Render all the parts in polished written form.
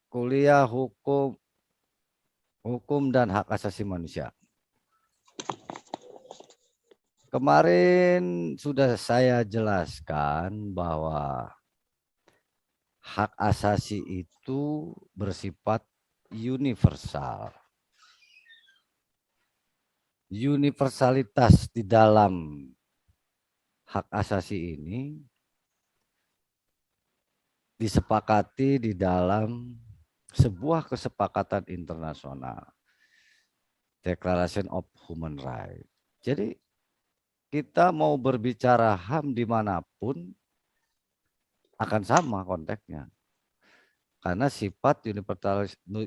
kuliah hukum dan hak asasi manusia. Kemarin sudah saya jelaskan bahwa hak asasi itu bersifat universal. Universalitas di dalam hak asasi ini disepakati di dalam sebuah kesepakatan internasional, Declaration of Human Rights. Jadi kita mau berbicara HAM dimanapun akan sama konteksnya. Karena sifat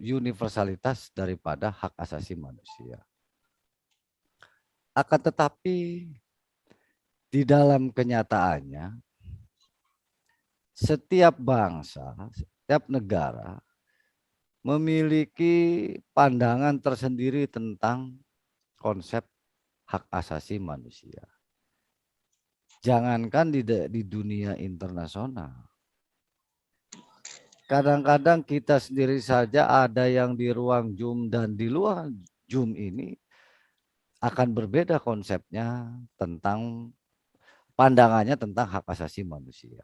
universalitas daripada hak asasi manusia. Akan tetapi di dalam kenyataannya, setiap bangsa, setiap negara memiliki pandangan tersendiri tentang konsep hak asasi manusia. Jangankan di dunia internasional. Kadang-kadang kita sendiri saja ada yang di ruang Zoom dan di luar Zoom ini akan berbeda konsepnya tentang pandangannya tentang hak asasi manusia.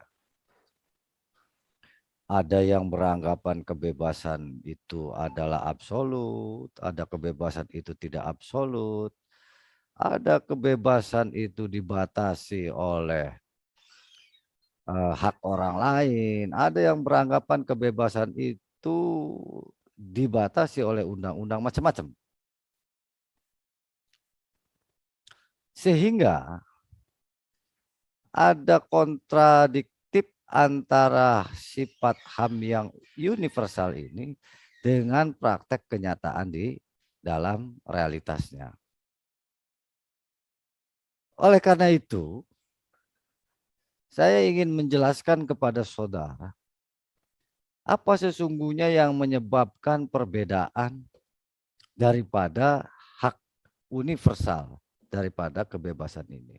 Ada yang beranggapan kebebasan itu adalah absolut, ada kebebasan itu tidak absolut, ada kebebasan itu dibatasi oleh hak orang lain, ada yang beranggapan kebebasan itu dibatasi oleh undang-undang macam-macam. Sehingga ada kontradiktif antara sifat HAM yang universal ini dengan praktek kenyataan di dalam realitasnya. Oleh karena itu, saya ingin menjelaskan kepada saudara apa sesungguhnya yang menyebabkan perbedaan daripada hak universal daripada kebebasan ini.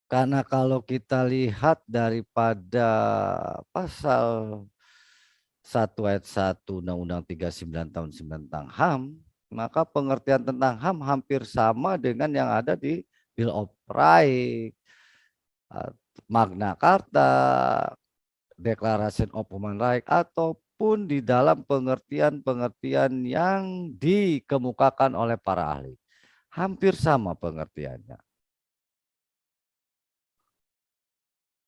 Karena kalau kita lihat daripada pasal 1 ayat 1 Undang-Undang 39 tahun 9 tentang HAM, maka pengertian tentang HAM hampir sama dengan yang ada di Bill of Rights, Magna Carta, Declaration of Human Rights, ataupun di dalam pengertian-pengertian yang dikemukakan oleh para ahli. Hampir sama pengertiannya.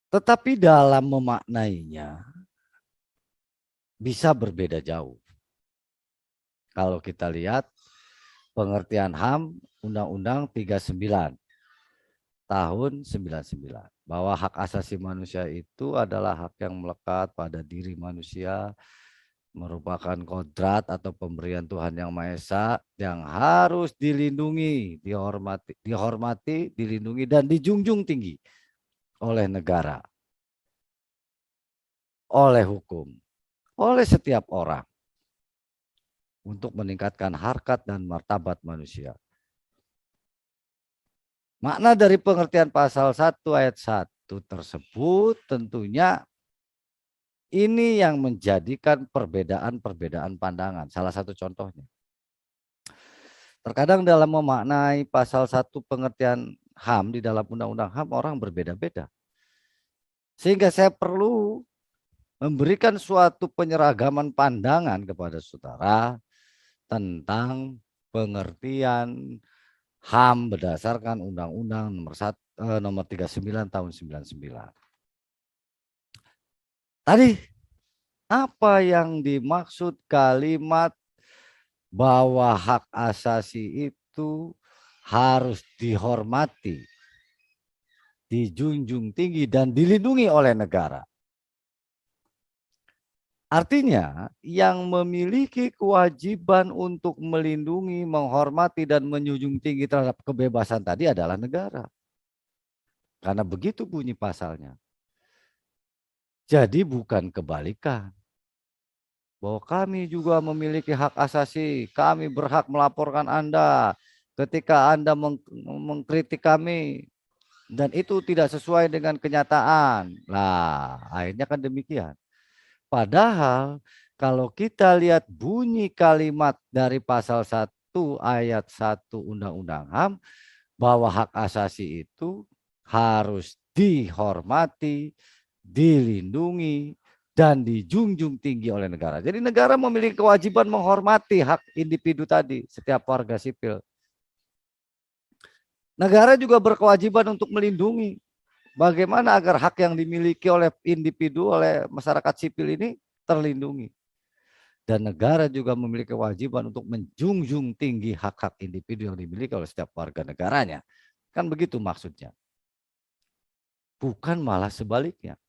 Tetapi dalam memaknainya bisa berbeda jauh. Kalau kita lihat pengertian HAM Undang-Undang 39 tahun 99 bahwa hak asasi manusia itu adalah hak yang melekat pada diri manusia, merupakan kodrat atau pemberian Tuhan Yang Maha Esa yang harus dilindungi, dihormati, dilindungi dan dijunjung tinggi oleh negara, oleh hukum, oleh setiap orang untuk meningkatkan harkat dan martabat manusia. Makna dari pengertian pasal 1 ayat 1 tersebut tentunya ini yang menjadikan perbedaan-perbedaan pandangan. Salah satu contohnya. Terkadang dalam memaknai pasal 1 pengertian HAM di dalam Undang-Undang HAM orang berbeda-beda. Sehingga saya perlu memberikan suatu penyeragaman pandangan kepada saudara tentang pengertian HAM berdasarkan Undang-Undang nomor 39 tahun 99. Tadi apa yang dimaksud kalimat bahwa hak asasi itu harus dihormati, dijunjung tinggi dan dilindungi oleh negara? Artinya yang memiliki kewajiban untuk melindungi, menghormati dan menjunjung tinggi terhadap kebebasan tadi adalah negara. Karena begitu bunyi pasalnya. Jadi bukan kebalikan. Bahwa kami juga memiliki hak asasi, kami berhak melaporkan Anda ketika Anda mengkritik kami dan itu tidak sesuai dengan kenyataan. Nah, akhirnya kan demikian. Padahal kalau kita lihat bunyi kalimat dari pasal 1 ayat 1 Undang-Undang HAM, bahwa hak asasi itu harus dihormati, dilindungi, dan dijunjung tinggi oleh negara. Jadi negara memiliki kewajiban menghormati hak individu tadi, setiap warga sipil. Negara juga berkewajiban untuk melindungi. Bagaimana agar hak yang dimiliki oleh individu, oleh masyarakat sipil ini terlindungi. Dan negara juga memiliki kewajiban untuk menjunjung tinggi hak-hak individu yang dimiliki oleh setiap warga negaranya. Kan begitu maksudnya. Bukan malah sebaliknya.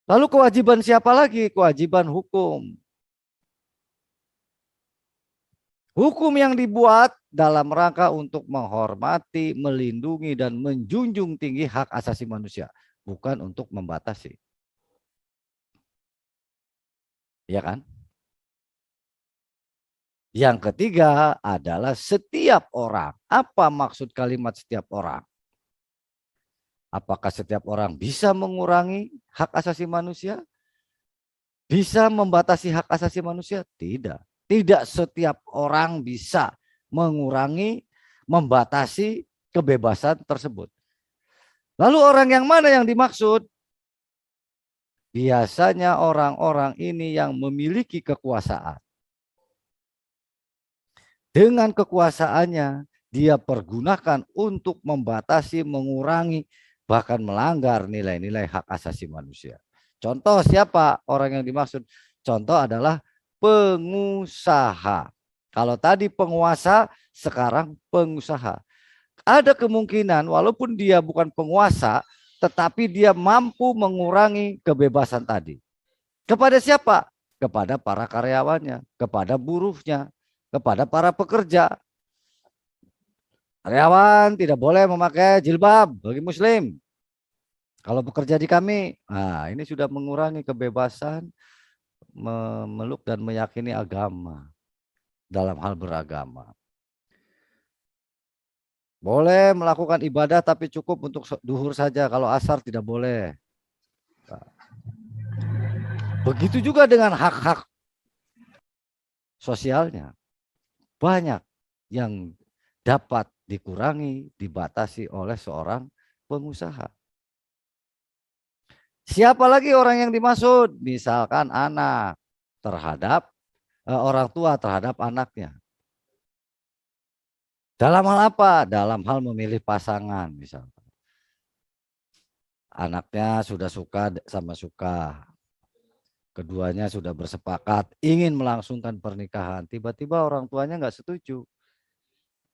Lalu kewajiban siapa lagi? Kewajiban hukum. Hukum yang dibuat dalam rangka untuk menghormati, melindungi, dan menjunjung tinggi hak asasi manusia. Bukan untuk membatasi. Ya kan? Yang ketiga adalah setiap orang. Apa maksud kalimat setiap orang? Apakah setiap orang bisa mengurangi hak asasi manusia? Bisa membatasi hak asasi manusia? Tidak. Tidak setiap orang bisa mengurangi, membatasi kebebasan tersebut. Lalu orang yang mana yang dimaksud? Biasanya orang-orang ini yang memiliki kekuasaan. Dengan kekuasaannya, dia pergunakan untuk membatasi, mengurangi, bahkan melanggar nilai-nilai hak asasi manusia. Contoh siapa orang yang dimaksud? Contoh adalah pengusaha. Kalau tadi penguasa, sekarang pengusaha. Ada kemungkinan walaupun dia bukan penguasa, tetapi dia mampu mengurangi kebebasan tadi. Kepada siapa? Kepada para karyawannya, kepada buruhnya, kepada para pekerja. Karyawan tidak boleh memakai jilbab bagi muslim. Kalau bekerja di kami, nah ini sudah mengurangi kebebasan memeluk dan meyakini agama dalam hal beragama. Boleh melakukan ibadah tapi cukup untuk duhur saja, kalau asar tidak boleh. Nah, begitu juga dengan hak-hak sosialnya. Banyak yang dapat dikurangi, dibatasi oleh seorang pengusaha. Siapa lagi orang yang dimaksud? Misalkan anak terhadap orang tua terhadap anaknya. Dalam hal apa? Dalam hal memilih pasangan misalkan. Anaknya sudah suka sama suka. Keduanya sudah bersepakat ingin melangsungkan pernikahan. Tiba-tiba orang tuanya nggak setuju.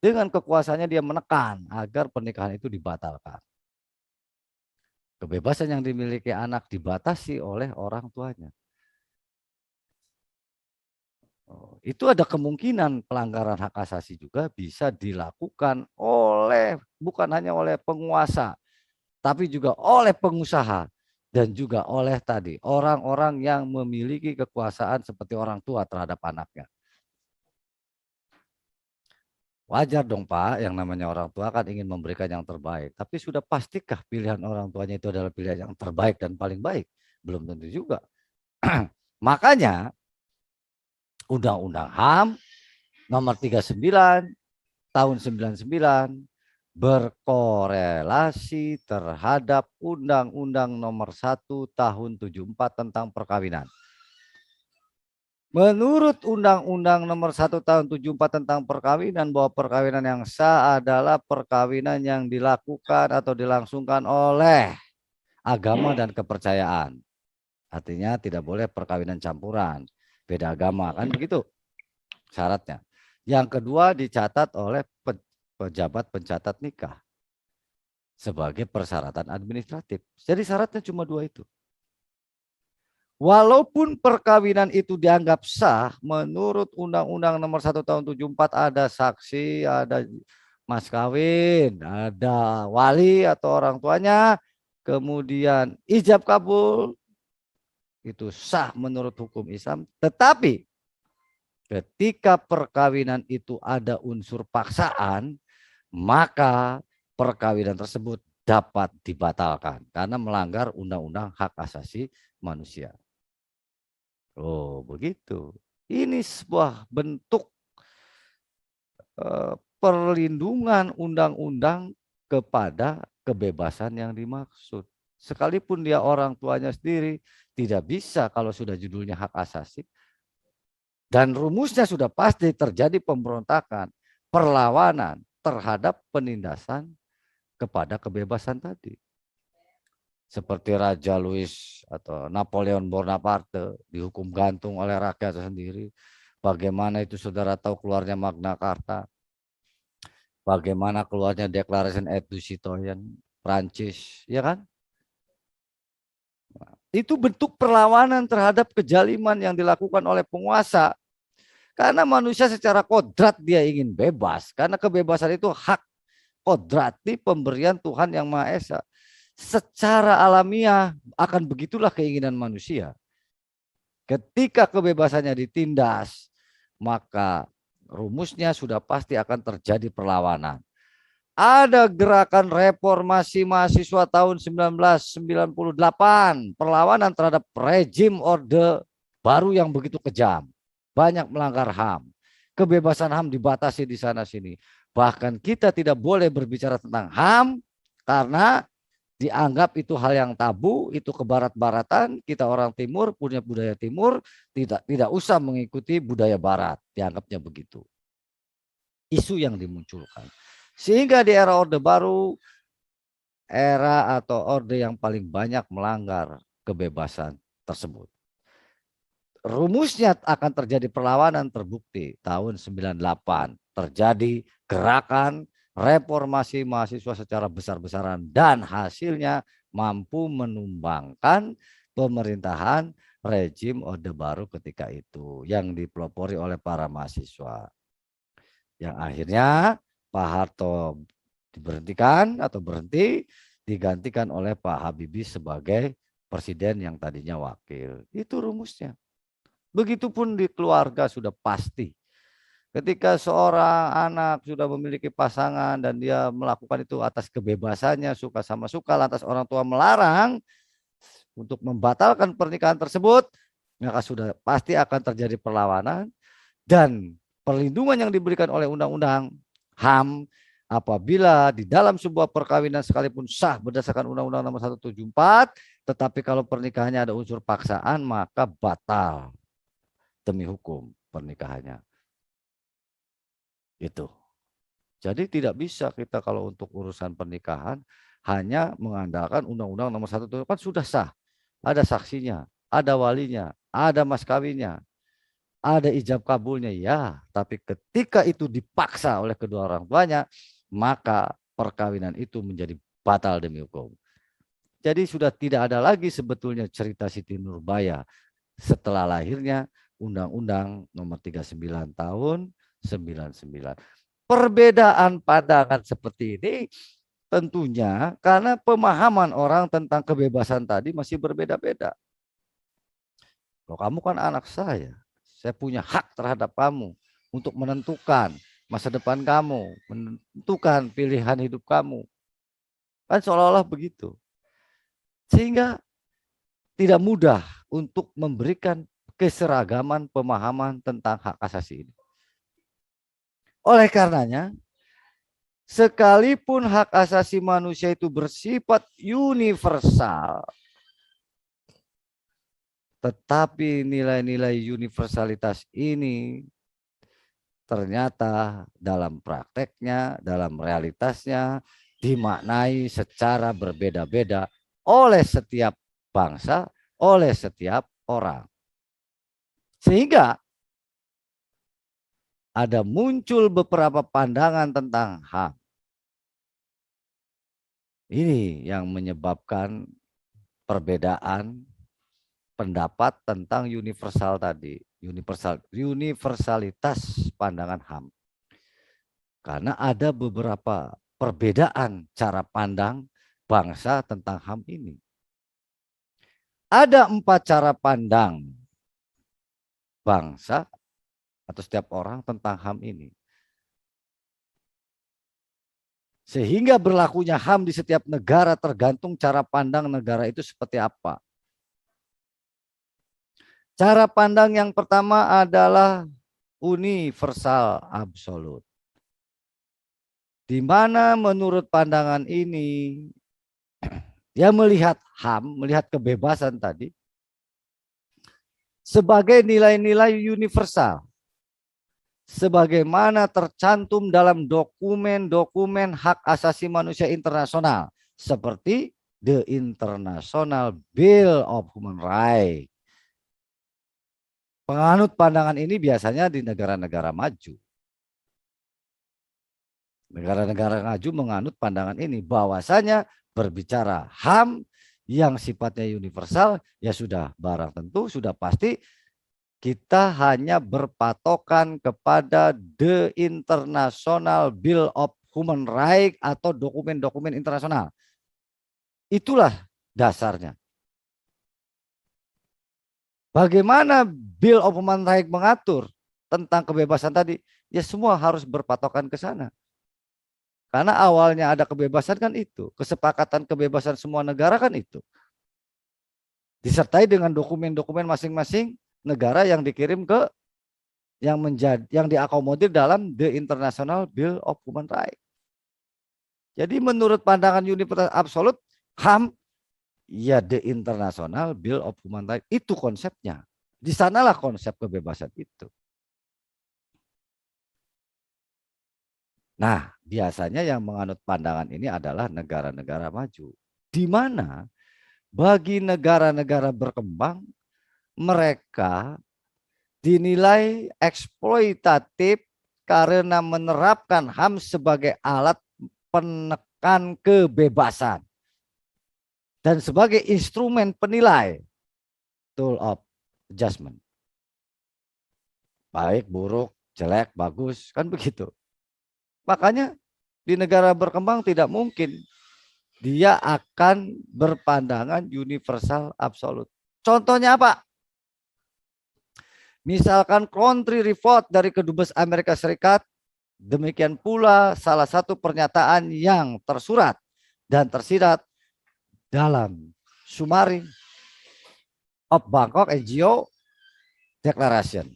Dengan kekuasaannya dia menekan agar pernikahan itu dibatalkan. Kebebasan yang dimiliki anak dibatasi oleh orang tuanya. Itu ada kemungkinan pelanggaran hak asasi juga bisa dilakukan oleh bukan hanya oleh penguasa, tapi juga oleh pengusaha dan juga oleh tadi orang-orang yang memiliki kekuasaan seperti orang tua terhadap anaknya. Wajar dong Pak, yang namanya orang tua kan ingin memberikan yang terbaik. Tapi sudah pastikah pilihan orang tuanya itu adalah pilihan yang terbaik dan paling baik? Belum tentu juga. Makanya Undang-Undang HAM nomor 39 tahun 99 berkorelasi terhadap Undang-Undang nomor 1 tahun 74 tentang perkawinan. Menurut Undang-Undang nomor 1 tahun 74 tentang perkawinan, bahwa perkawinan yang sah adalah perkawinan yang dilakukan atau dilangsungkan oleh agama dan kepercayaan. Artinya tidak boleh perkawinan campuran, beda agama, kan begitu syaratnya. Yang kedua dicatat oleh pejabat pencatat nikah sebagai persyaratan administratif. Jadi syaratnya cuma dua itu. Walaupun perkawinan itu dianggap sah, menurut Undang-Undang nomor 1 tahun 74 ada saksi, ada mas kawin, ada wali atau orang tuanya, kemudian ijab kabul, itu sah menurut hukum Islam. Tetapi ketika perkawinan itu ada unsur paksaan, maka perkawinan tersebut dapat dibatalkan karena melanggar undang-undang hak asasi manusia. Oh, begitu. Ini sebuah bentuk perlindungan undang-undang kepada kebebasan yang dimaksud. Sekalipun dia orang tuanya sendiri, tidak bisa kalau sudah judulnya hak asasi. Dan rumusnya sudah pasti terjadi pemberontakan, perlawanan terhadap penindasan kepada kebebasan tadi. Seperti Raja Louis atau Napoleon Bonaparte dihukum gantung oleh rakyat sendiri. Bagaimana itu saudara tahu keluarnya Magna Carta? Bagaimana keluarnya Declaration et du Citoyen Prancis, ya kan? Itu bentuk perlawanan terhadap kezaliman yang dilakukan oleh penguasa. Karena manusia secara kodrat dia ingin bebas. Karena kebebasan itu hak kodrati pemberian Tuhan yang Maha Esa. Secara alamiah akan begitulah keinginan manusia. Ketika kebebasannya ditindas, maka rumusnya sudah pasti akan terjadi perlawanan. Ada gerakan reformasi mahasiswa tahun 1998, perlawanan terhadap rejim Orde Baru yang begitu kejam. Banyak melanggar HAM. Kebebasan HAM dibatasi di sana sini. Bahkan kita tidak boleh berbicara tentang HAM karena dianggap itu hal yang tabu, itu kebarat-baratan, kita orang timur punya budaya timur, tidak usah mengikuti budaya barat, dianggapnya begitu. Isu yang dimunculkan. Sehingga di era Orde Baru, era atau orde yang paling banyak melanggar kebebasan tersebut. Rumusnya akan terjadi perlawanan terbukti tahun 98. Terjadi gerakan reformasi mahasiswa secara besar-besaran dan hasilnya mampu menumbangkan pemerintahan rejim Orde Baru ketika itu yang dipelopori oleh para mahasiswa. Yang akhirnya Pak Harto diberhentikan atau berhenti, digantikan oleh Pak Habibie sebagai presiden yang tadinya wakil. Itu rumusnya. Begitupun di keluarga sudah pasti. Ketika seorang anak sudah memiliki pasangan dan dia melakukan itu atas kebebasannya, suka sama suka, lantas orang tua melarang untuk membatalkan pernikahan tersebut, maka sudah pasti akan terjadi perlawanan dan perlindungan yang diberikan oleh undang-undang HAM apabila di dalam sebuah perkawinan sekalipun sah berdasarkan Undang-Undang Nomor 174, tetapi kalau pernikahannya ada unsur paksaan maka batal demi hukum pernikahannya. Itu. Jadi tidak bisa kita kalau untuk urusan pernikahan hanya mengandalkan Undang-Undang Nomor 174 kan sudah sah. Ada saksinya, ada walinya, ada mas kawinnya, ada ijab kabulnya ya, tapi ketika itu dipaksa oleh kedua orang tuanya, maka perkawinan itu menjadi batal demi hukum. Jadi sudah tidak ada lagi sebetulnya cerita Siti Nurbaya setelah lahirnya Undang-Undang Nomor 39 tahun 99. Perbedaan pandangan seperti ini tentunya karena pemahaman orang tentang kebebasan tadi masih berbeda-beda. Kalau kamu kan anak saya punya hak terhadap kamu untuk menentukan masa depan kamu, menentukan pilihan hidup kamu. Kan seolah-olah begitu. Sehingga tidak mudah untuk memberikan keseragaman pemahaman tentang hak asasi ini. Oleh karenanya, sekalipun hak asasi manusia itu bersifat universal, tetapi nilai-nilai universalitas ini ternyata dalam prakteknya, dalam realitasnya dimaknai secara berbeda-beda oleh setiap bangsa, oleh setiap orang. Sehingga ada muncul beberapa pandangan tentang HAM. Ini yang menyebabkan perbedaan pendapat tentang universal tadi, universalitas pandangan HAM. Karena ada beberapa perbedaan cara pandang bangsa tentang HAM ini. Ada 4 cara pandang bangsa atau setiap orang tentang HAM ini. Sehingga berlakunya HAM di setiap negara tergantung cara pandang negara itu seperti apa. Cara pandang yang pertama adalah universal absolut. Di mana menurut pandangan ini dia melihat HAM, melihat kebebasan tadi sebagai nilai-nilai universal sebagaimana tercantum dalam dokumen-dokumen hak asasi manusia internasional seperti the International Bill of Human Rights. Penganut pandangan ini biasanya di negara-negara maju. Negara-negara maju menganut pandangan ini bahwasanya berbicara HAM yang sifatnya universal ya sudah barang tentu sudah pasti kita hanya berpatokan kepada the International Bill of Human Rights atau dokumen-dokumen internasional. Itulah dasarnya. Bagaimana Bill of Human Rights mengatur tentang kebebasan tadi? Ya semua harus berpatokan ke sana. Karena awalnya ada kebebasan kan itu. Kesepakatan kebebasan semua negara kan itu. Disertai dengan dokumen-dokumen masing-masing negara yang dikirim ke yang diakomodir dalam the International Bill of Human Rights. Jadi menurut pandangan universal absolut HAM ya the International Bill of Human Rights itu konsepnya. Di sanalah konsep kebebasan itu. Nah, biasanya yang menganut pandangan ini adalah negara-negara maju. Di mana bagi negara-negara berkembang mereka dinilai eksploitatif karena menerapkan HAM sebagai alat penekan kebebasan dan sebagai instrumen penilai tool of adjustment. Baik, buruk, jelek, bagus, kan begitu. Makanya di negara berkembang tidak mungkin dia akan berpandangan universal absolut. Contohnya apa? Misalkan country report dari Kedubes Amerika Serikat, demikian pula salah satu pernyataan yang tersurat dan tersirat dalam Summary of Bangkok NGO Declaration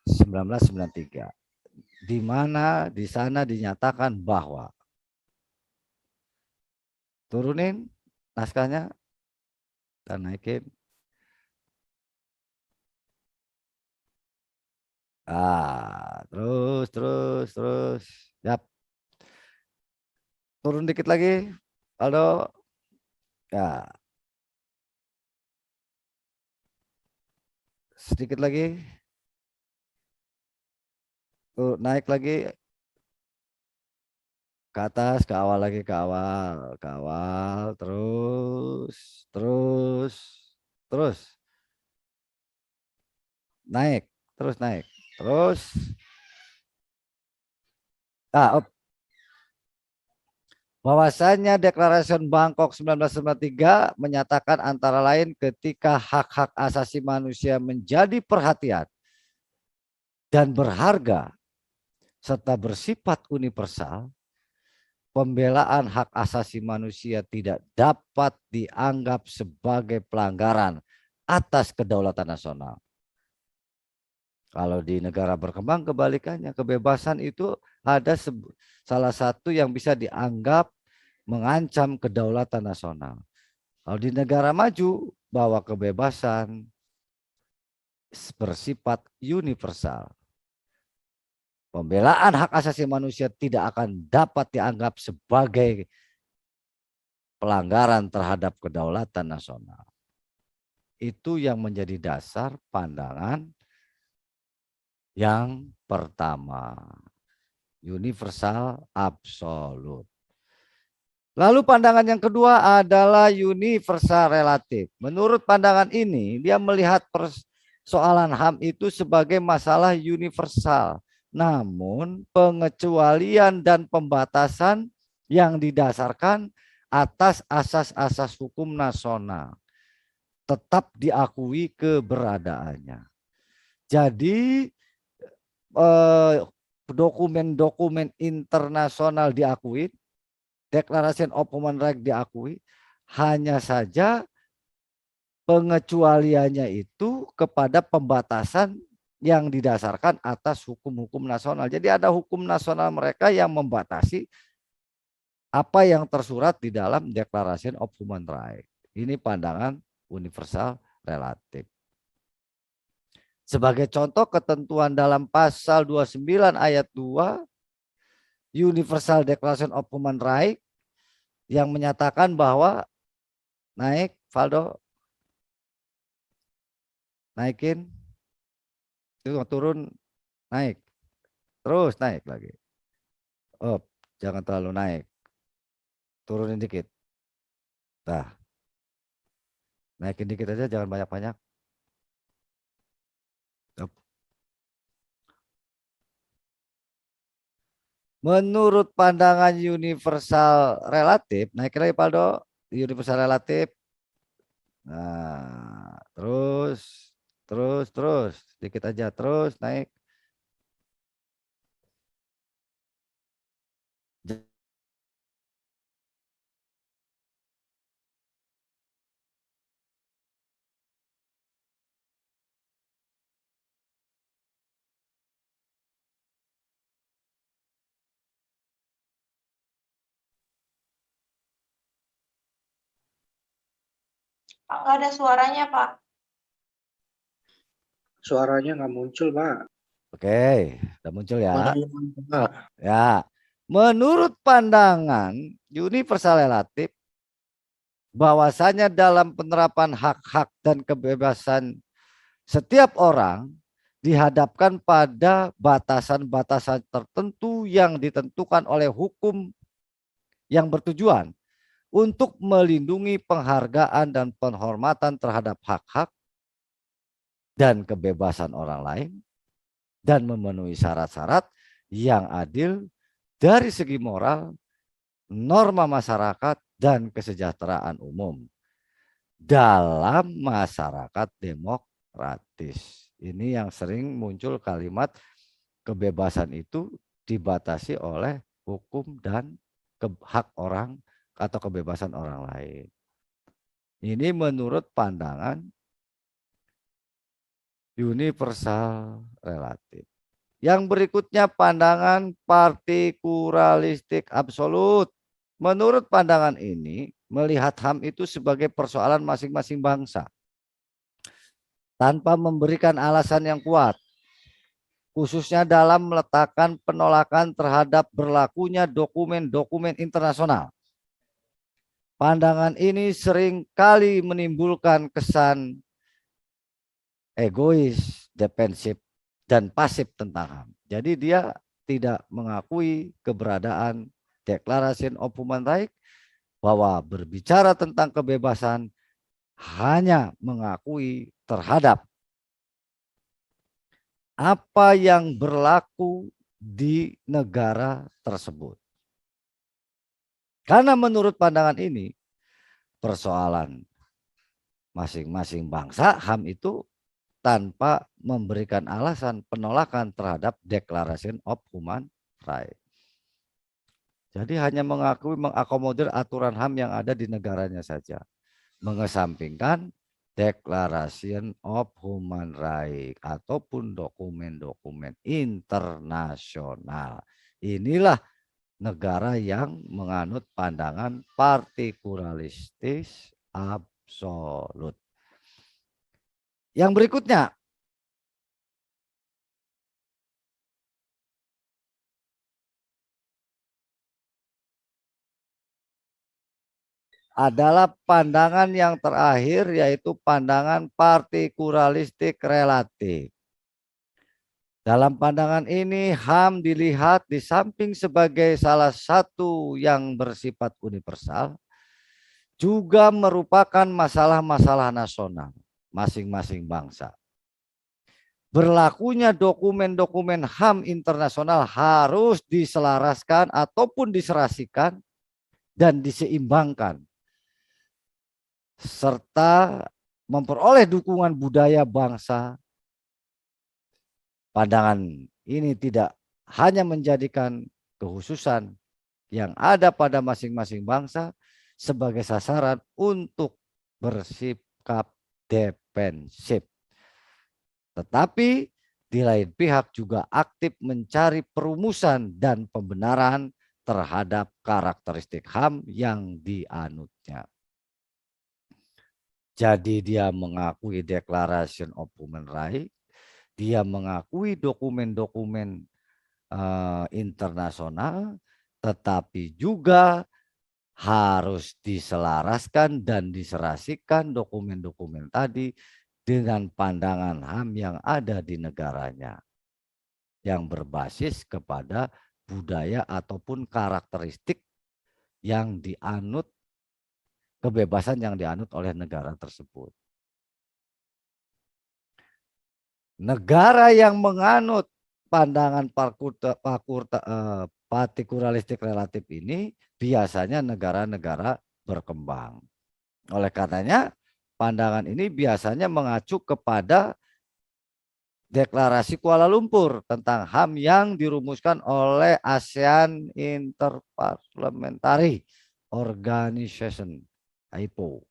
1993, di mana di sana dinyatakan bahwa turunin naskahnya dan naikin. Terus. Yap. Turun dikit lagi. Aldo. Ya. Sedikit lagi. Tuh, naik lagi. Ke atas, ke awal lagi, ke awal. Ke awal. Terus. Naik. Terus naik. Terus. Bahwasanya Deklarasi Bangkok 1993 menyatakan antara lain ketika hak-hak asasi manusia menjadi perhatian dan berharga serta bersifat universal, pembelaan hak asasi manusia tidak dapat dianggap sebagai pelanggaran atas kedaulatan nasional. Kalau di negara berkembang kebalikannya, kebebasan itu ada salah satu yang bisa dianggap mengancam kedaulatan nasional. Kalau di negara maju, bahwa kebebasan bersifat universal. Pembelaan hak asasi manusia tidak akan dapat dianggap sebagai pelanggaran terhadap kedaulatan nasional. Itu yang menjadi dasar pandangan yang pertama, universal absolut. Lalu pandangan yang kedua adalah universal relatif. Menurut pandangan ini, dia melihat persoalan HAM itu sebagai masalah universal. Namun pengecualian dan pembatasan yang didasarkan atas asas-asas hukum nasional tetap diakui keberadaannya. Jadi dokumen-dokumen internasional diakui, Declaration of Human Rights diakui, hanya saja pengecualiannya itu kepada pembatasan yang didasarkan atas hukum-hukum nasional. Jadi ada hukum nasional mereka yang membatasi apa yang tersurat di dalam Declaration of Human Rights. Ini pandangan universal relatif. Sebagai contoh ketentuan dalam pasal 29 ayat 2 Universal Declaration of Human Rights yang menyatakan bahwa naik Valdo, naikin, itu turun, naik, terus naik lagi. Oh, jangan terlalu naik, turunin dikit. Nah, naikin dikit aja, jangan banyak-banyak. Menurut pandangan universal relatif, naik lagi Paldo, universal relatif. Nah, terus, dikit aja, terus naik. Pak, nggak ada suaranya, Pak. Suaranya nggak muncul, Pak. Oke, udah muncul ya. Pak. Ya, menurut pandangan universal relatif, bahwasanya dalam penerapan hak-hak dan kebebasan setiap orang dihadapkan pada batasan-batasan tertentu yang ditentukan oleh hukum yang bertujuan untuk melindungi penghargaan dan penghormatan terhadap hak-hak dan kebebasan orang lain dan memenuhi syarat-syarat yang adil dari segi moral, norma masyarakat, dan kesejahteraan umum dalam masyarakat demokratis. Ini yang sering muncul kalimat kebebasan itu dibatasi oleh hukum dan hak orang atau kebebasan orang lain. Ini menurut pandangan universal relatif. Yang berikutnya pandangan partikularistiek absolut. Menurut pandangan ini, melihat HAM itu sebagai persoalan masing-masing bangsa tanpa memberikan alasan yang kuat, khususnya dalam meletakkan penolakan terhadap berlakunya dokumen-dokumen internasional. Pandangan ini sering kali menimbulkan kesan egois, defensif, dan pasif tentang HAM. Jadi dia tidak mengakui keberadaan Declaration of Human Rights, bahwa berbicara tentang kebebasan hanya mengakui terhadap apa yang berlaku di negara tersebut. Karena menurut pandangan ini, persoalan masing-masing bangsa HAM itu tanpa memberikan alasan penolakan terhadap Declaration of Human Rights. Jadi hanya mengakui mengakomodir aturan HAM yang ada di negaranya saja. Mengesampingkan Declaration of Human Rights ataupun dokumen-dokumen internasional. Inilah negara yang menganut pandangan partikularistiek absolut. Yang berikutnya, adalah pandangan yang terakhir, yaitu pandangan partikularistiek relatif. Dalam pandangan ini, HAM dilihat di samping sebagai salah satu yang bersifat universal, juga merupakan masalah-masalah nasional masing-masing bangsa. Berlakunya dokumen-dokumen HAM internasional harus diselaraskan ataupun diserasikan dan diseimbangkan, serta memperoleh dukungan budaya bangsa. Pandangan ini tidak hanya menjadikan kekhususan yang ada pada masing-masing bangsa sebagai sasaran untuk bersikap defensif. Tetapi di lain pihak juga aktif mencari perumusan dan pembenaran terhadap karakteristik HAM yang dianutnya. Jadi dia mengakui Declaration of Human Rights, dia mengakui dokumen-dokumen internasional, tetapi juga harus diselaraskan dan diserasikan dokumen-dokumen tadi dengan pandangan HAM yang ada di negaranya, yang berbasis kepada budaya ataupun karakteristik yang dianut, kebebasan yang dianut oleh negara tersebut. Negara yang menganut pandangan partikularistiek relatif ini biasanya negara-negara berkembang. Oleh karenanya pandangan ini biasanya mengacu kepada Deklarasi Kuala Lumpur tentang HAM yang dirumuskan oleh ASEAN Interparliamentary Organization (AIPO)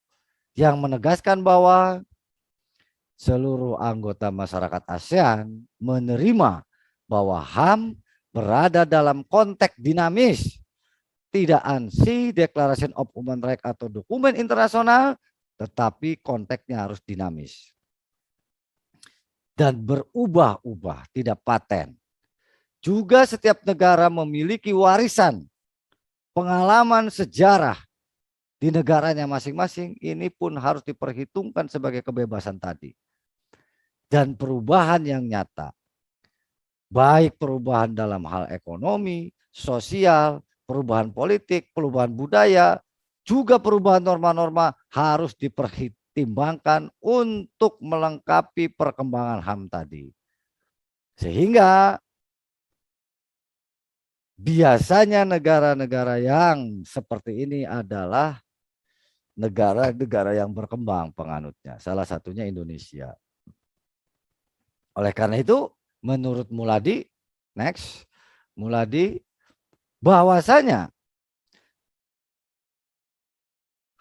yang menegaskan bahwa seluruh anggota masyarakat ASEAN menerima bahwa HAM berada dalam konteks dinamis, tidak ansih Declaration of Human Rights atau dokumen internasional, tetapi konteksnya harus dinamis dan berubah-ubah, tidak paten. Juga setiap negara memiliki warisan pengalaman sejarah di negaranya masing-masing, ini pun harus diperhitungkan sebagai kebebasan tadi. Dan perubahan yang nyata, baik perubahan dalam hal ekonomi, sosial, perubahan politik, perubahan budaya, juga perubahan norma-norma harus dipertimbangkan untuk melengkapi perkembangan HAM tadi. Sehingga biasanya negara-negara yang seperti ini adalah negara-negara yang berkembang penganutnya. Salah satunya Indonesia. Oleh karena itu, menurut Muladi, bahwasanya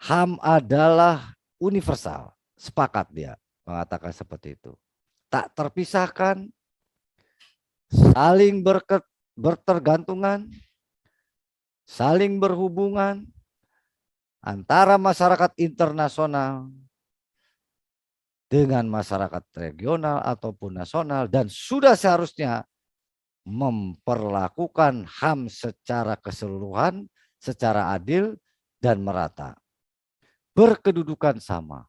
HAM adalah universal. Sepakat dia mengatakan seperti itu. Tak terpisahkan, saling bertergantungan, saling berhubungan antara masyarakat internasional dengan masyarakat regional ataupun nasional, dan sudah seharusnya memperlakukan HAM secara keseluruhan, secara adil dan merata, berkedudukan sama,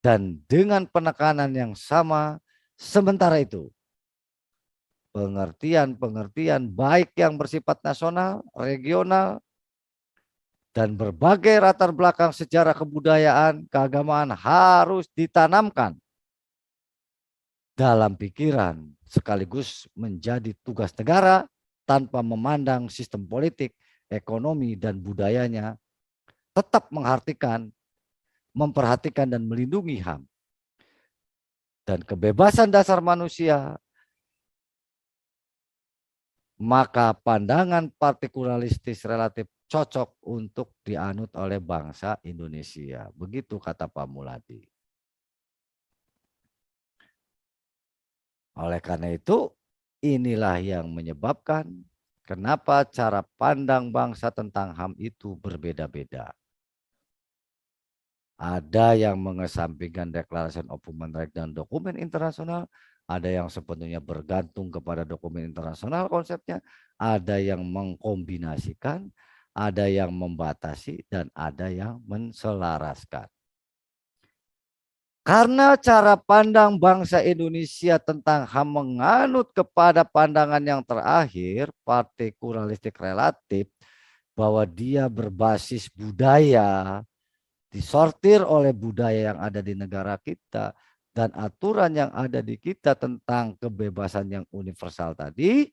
dan dengan penekanan yang sama. Sementara itu, pengertian-pengertian baik yang bersifat nasional, regional, dan berbagai latar belakang sejarah kebudayaan, keagamaan harus ditanamkan dalam pikiran sekaligus menjadi tugas negara tanpa memandang sistem politik, ekonomi, dan budayanya, tetap memperhatikan dan melindungi HAM dan kebebasan dasar manusia. Maka pandangan partikularistiek relatif cocok untuk dianut oleh bangsa Indonesia. Begitu kata Pak Muladi. Oleh karena itu, inilah yang menyebabkan kenapa cara pandang bangsa tentang HAM itu berbeda-beda. Ada yang mengesampingkan Declaration of Human Rights dan dokumen internasional, ada yang sepenuhnya bergantung kepada dokumen internasional konsepnya, ada yang mengkombinasikan, ada yang membatasi, dan ada yang menselaraskan. Karena cara pandang bangsa Indonesia tentang HAM menganut kepada pandangan yang terakhir, partikularistiek relatif, bahwa dia berbasis budaya, disortir oleh budaya yang ada di negara kita dan aturan yang ada di kita tentang kebebasan yang universal tadi,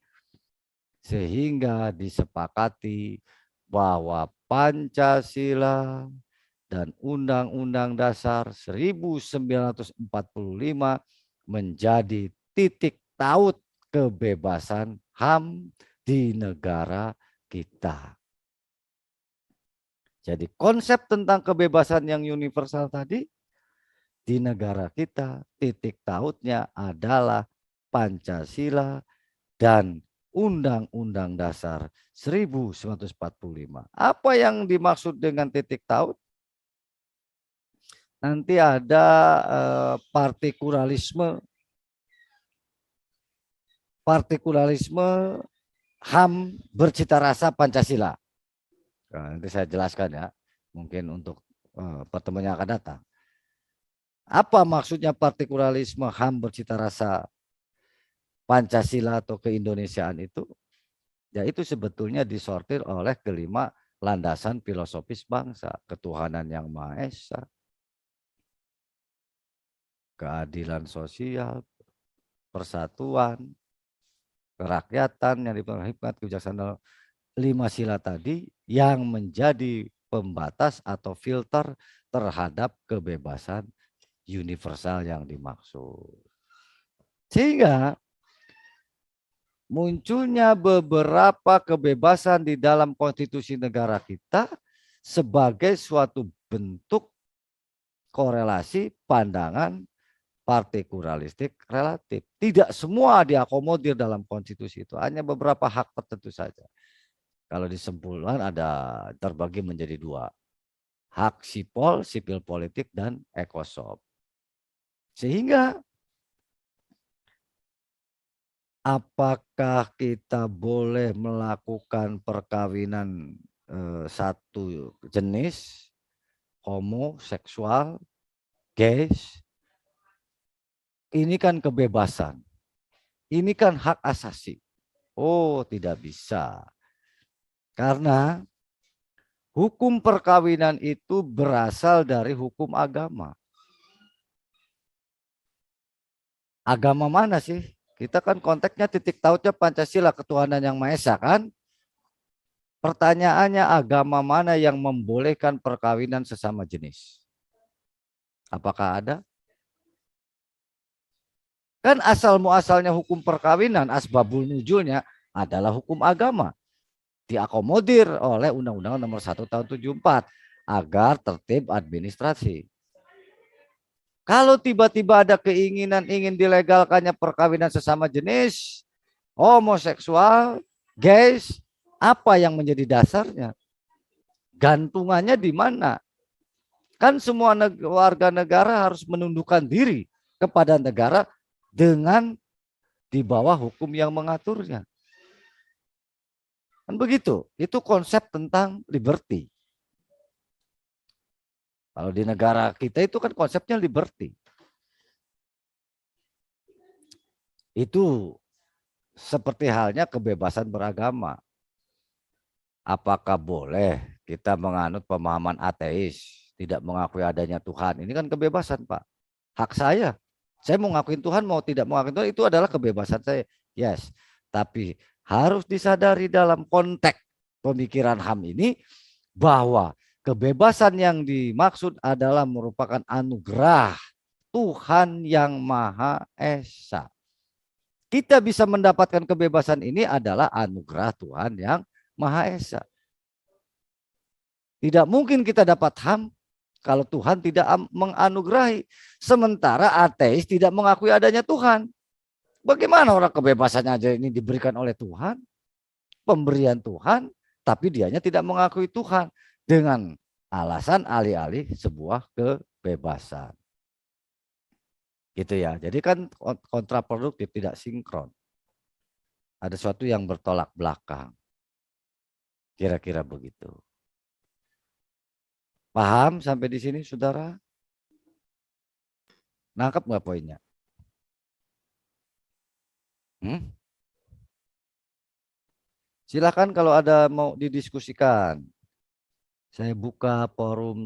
sehingga disepakati bahwa Pancasila dan Undang-Undang Dasar 1945 menjadi titik taut kebebasan HAM di negara kita. Jadi konsep tentang kebebasan yang universal tadi di negara kita titik tautnya adalah Pancasila dan Undang-Undang Dasar 1945. Apa yang dimaksud dengan titik taut? Nanti ada partikularisme HAM bercita rasa Pancasila. Nah, nanti saya jelaskan ya, mungkin untuk pertemuan yang akan datang. Apa maksudnya partikularisme HAM bercita rasa Pancasila atau keindonesiaan itu? Ya itu sebetulnya disortir oleh kelima landasan filosofis bangsa. Ketuhanan yang Maha Esa, keadilan sosial, persatuan, kerakyatan yang dipenuhi hikmat kebijaksanaan, 5 sila tadi yang menjadi pembatas atau filter terhadap kebebasan universal yang dimaksud. Sehingga munculnya beberapa kebebasan di dalam konstitusi negara kita sebagai suatu bentuk korelasi pandangan partikularistik relatif. Tidak semua diakomodir dalam konstitusi itu, hanya beberapa hak tertentu saja. Kalau disimpulkan ada terbagi menjadi 2. Hak sipol, sipil politik, dan ekosop. Sehingga apakah kita boleh melakukan perkawinan satu jenis, homoseksual, gays? Ini kan kebebasan. Ini kan hak asasi. Oh, tidak bisa. Karena hukum perkawinan itu berasal dari hukum agama. Agama mana sih? Kita kan konteksnya titik tautnya Pancasila, ketuhanan yang Maha Esa kan? Pertanyaannya, agama mana yang membolehkan perkawinan sesama jenis? Apakah ada? Kan asal muasalnya hukum perkawinan, asbabul nuzulnya adalah hukum agama. Diakomodir oleh Undang-Undang Nomor 1 Tahun 74 agar tertib administrasi. Kalau tiba-tiba ada keinginan ingin dilegalkannya perkawinan sesama jenis, homoseksual, gays, apa yang menjadi dasarnya? Gantungannya di mana? Kan semua warga negara harus menundukkan diri kepada negara dengan di bawah hukum yang mengaturnya. Kan begitu. Itu konsep tentang liberty. Kalau di negara kita itu kan konsepnya liberty. Itu seperti halnya kebebasan beragama. Apakah boleh kita menganut pemahaman ateis, tidak mengakui adanya Tuhan? Ini kan kebebasan, Pak. Hak saya. Saya mau ngakuin Tuhan, mau tidak mau ngakuin Tuhan, itu adalah kebebasan saya. Yes. Tapi harus disadari dalam konteks pemikiran HAM ini bahwa kebebasan yang dimaksud adalah merupakan anugerah Tuhan yang Maha Esa. Kita bisa mendapatkan kebebasan ini adalah anugerah Tuhan yang Maha Esa. Tidak mungkin kita dapat HAM kalau Tuhan tidak menganugerahi. Sementara ateis tidak mengakui adanya Tuhan. Bagaimana orang kebebasannya aja ini diberikan oleh Tuhan? Pemberian Tuhan, tapi dianya tidak mengakui Tuhan. Dengan alasan alih-alih sebuah kebebasan. Gitu ya. Jadi kan kontraproduktif, tidak sinkron. Ada sesuatu yang bertolak belakang. Kira-kira begitu. Paham sampai di sini, saudara? Nangkap nggak poinnya? Silakan kalau ada mau didiskusikan. Saya buka forum